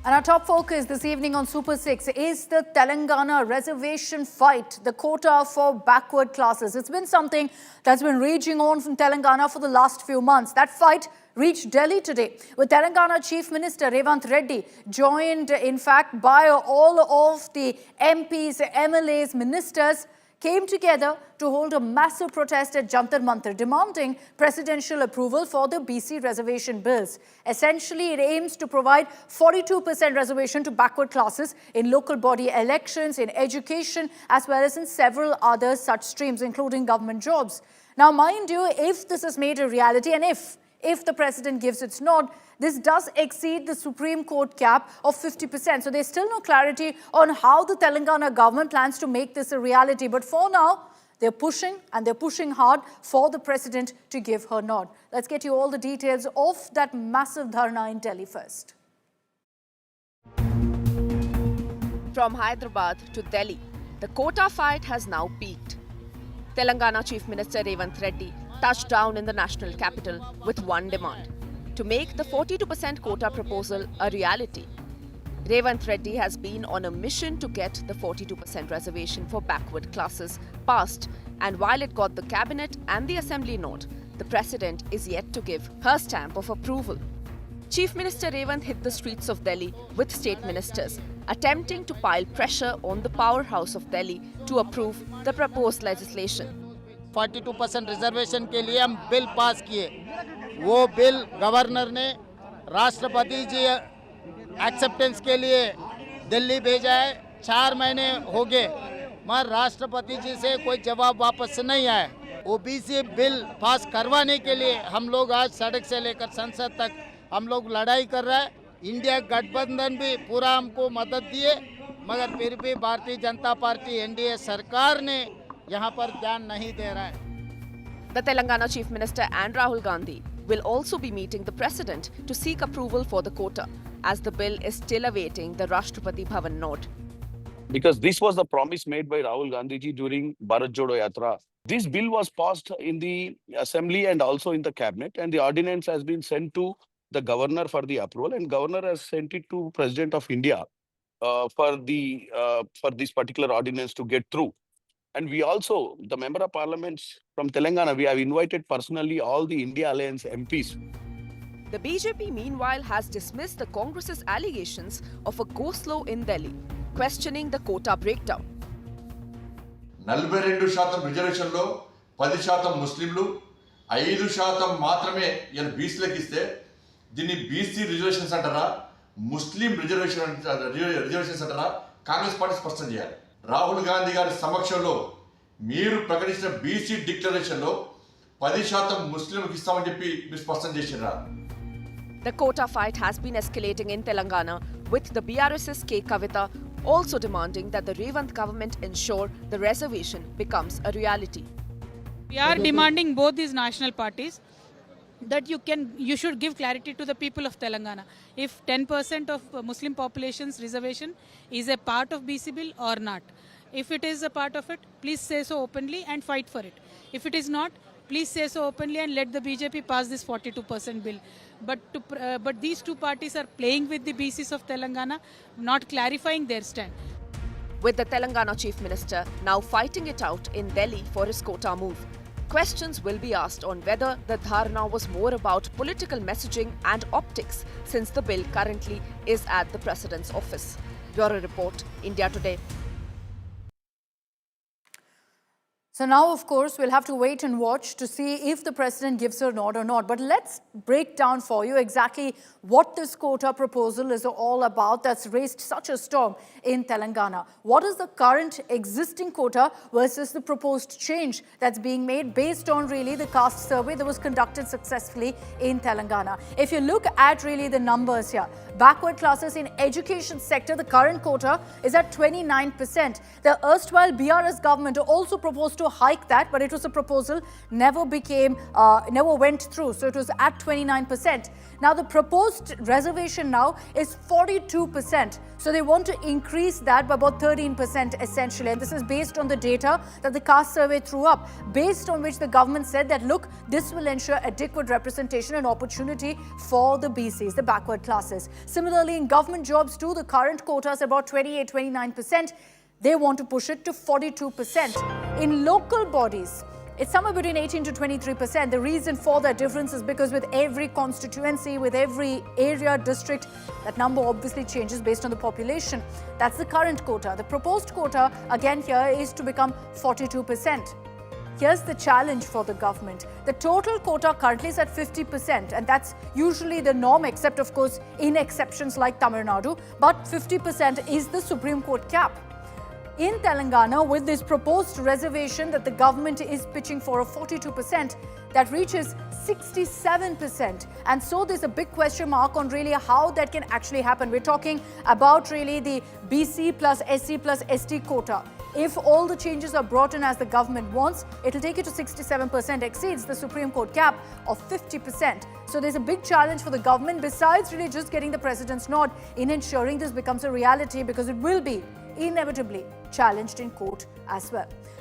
And our top focus this evening on Super 6 is the Telangana reservation fight, the quota for backward classes. It's been something that's been raging on from Telangana for the last few months. That fight reached Delhi today, with Telangana Chief Minister Revanth Reddy joined, in fact, by all of the MPs, MLAs, ministers, came together to hold a massive protest at Jantar Mantar, demanding presidential approval for the BC reservation bills. Essentially, it aims to provide 42% reservation to backward classes in local body elections, in education, as well as in several other such streams, including government jobs. Now, mind you, if this is made a reality, and if the president gives its nod, this does exceed the Supreme Court cap of 50%. So there's still no clarity on how the Telangana government plans to make this a reality. But for now, they're pushing, and they're pushing hard for the president to give her nod. Let's get you all the details of that massive dharna in Delhi first. From Hyderabad to Delhi, the quota fight has now peaked. Telangana Chief Minister Revanth Reddy touched down in the national capital with one demand: to make the 42% quota proposal a reality. Revanth Reddy has been on a mission to get the 42% reservation for backward classes passed, and while it got the cabinet and the assembly nod, the president is yet to give her stamp of approval. Chief Minister Revanth hit the streets of Delhi with state ministers, attempting to pile pressure on the powerhouse of Delhi to approve the proposed legislation. 42% reservation के लिए हम bill pass किए, वो bill governor ने राष्ट्रपति जी acceptance के लिए दिल्ली भेजा है। 4 महीने हो गए, मगर राष्ट्रपति जी से कोई जवाब वापस नहीं आया। ओबीसी बिल पास करवाने के लिए हम लोग आज सड़क से लेकर संसद तक हम लोग लड़ाई कर रहे हैं। इंडिया गठबंधन भी पूरा हमको मदद दिए, मगर फिर भी भारतीय जनता पार्टी एनडीए सरकार ने यहाँ पर ध्यान नहीं दे रहा है। The Telangana Chief Minister and Rahul Gandhi will also be meeting the President to seek approval for the quota, as the bill is still awaiting the Rashtrapati Bhavan nod. Because this was the promise made by Rahul Gandhi ji during Bharat Jodo Yatra. This bill was passed in the assembly and also in the cabinet, and the ordinance has been sent to the governor for the approval, and governor has sent it to President of India for this particular ordinance to get through. And we also, the Member of Parliament from Telangana, we have invited personally all the India Alliance MPs. The BJP, meanwhile, has dismissed the Congress's allegations of a go-slow in Delhi, questioning the quota breakdown. 42% రిజర్వేషన్లో 10% ముస్లింలు 5% మాత్రమే ఇలా బీసీలకు ఇస్తే దీన్ని BC reservations అంటారా, Muslim reservations అంటారా? Congress party స్పష్టం చేయాలి. రాహుల్ గాంధీ గారి సమక్షంలో మీరు ప్రకటించిన బీసీ డిక్లరేషన్లో 10% ముస్లింలకు ఇస్తామని చెప్పి మీరు స్పష్టం చేసిరా? The quota fight has been escalating in Telangana, with the BRS's K. Kavita also demanding that the Revanth government ensure the reservation becomes a reality. We are demanding both these national parties that you should give clarity to the people of Telangana. If 10% of Muslim population's reservation is a part of BC bill or not. If it is a part of it, please say so openly and fight for it. If it is not, please say so openly and let the BJP pass this 42% bill. But these two parties are playing with the BCs of Telangana, not clarifying their stand. With the Telangana Chief Minister now fighting it out in Delhi for his quota move, questions will be asked on whether the dharna was more about political messaging and optics, since the bill currently is at the President's office. Bureau Report, India Today. So now, of course, we'll have to wait and watch to see if the president gives her nod or not. But let's break down for you exactly what this quota proposal is all about that's raised such a storm in Telangana. What is the current existing quota versus the proposed change that's being made based on really the caste survey that was conducted successfully in Telangana? If you look at really the numbers here, backward classes in education sector, the current quota is at 29%. The erstwhile BRS government also proposed to to hike that, but it was a proposal, never went through. So it was at 29%. Now the proposed reservation now is 42%. So they want to increase that by about 13% essentially. And this is based on the data that the caste survey threw up, based on which the government said that, look, this will ensure adequate representation and opportunity for the BCs, the backward classes. Similarly, in government jobs too, the current quota is about 28-29%. They want to push it to 42%. In local bodies, it's somewhere between 18 to 23%. The reason for that difference is because with every constituency, with every area, district, that number obviously changes based on the population. That's the current quota. The proposed quota, again here, is to become 42%. Here's the challenge for the government. The total quota currently is at 50%, and that's usually the norm, except of course in exceptions like Tamil Nadu. But 50% is the Supreme Court cap. In Telangana, with this proposed reservation that the government is pitching for of 42%, that reaches 67%. And so there's a big question mark on really how that can actually happen. We're talking about really the BC plus SC plus ST quota. If all the changes are brought in as the government wants, it'll take it to 67%, exceeds the Supreme Court cap of 50%. So there's a big challenge for the government, besides really just getting the president's nod, in ensuring this becomes a reality, because it will be inevitably challenged in court as well.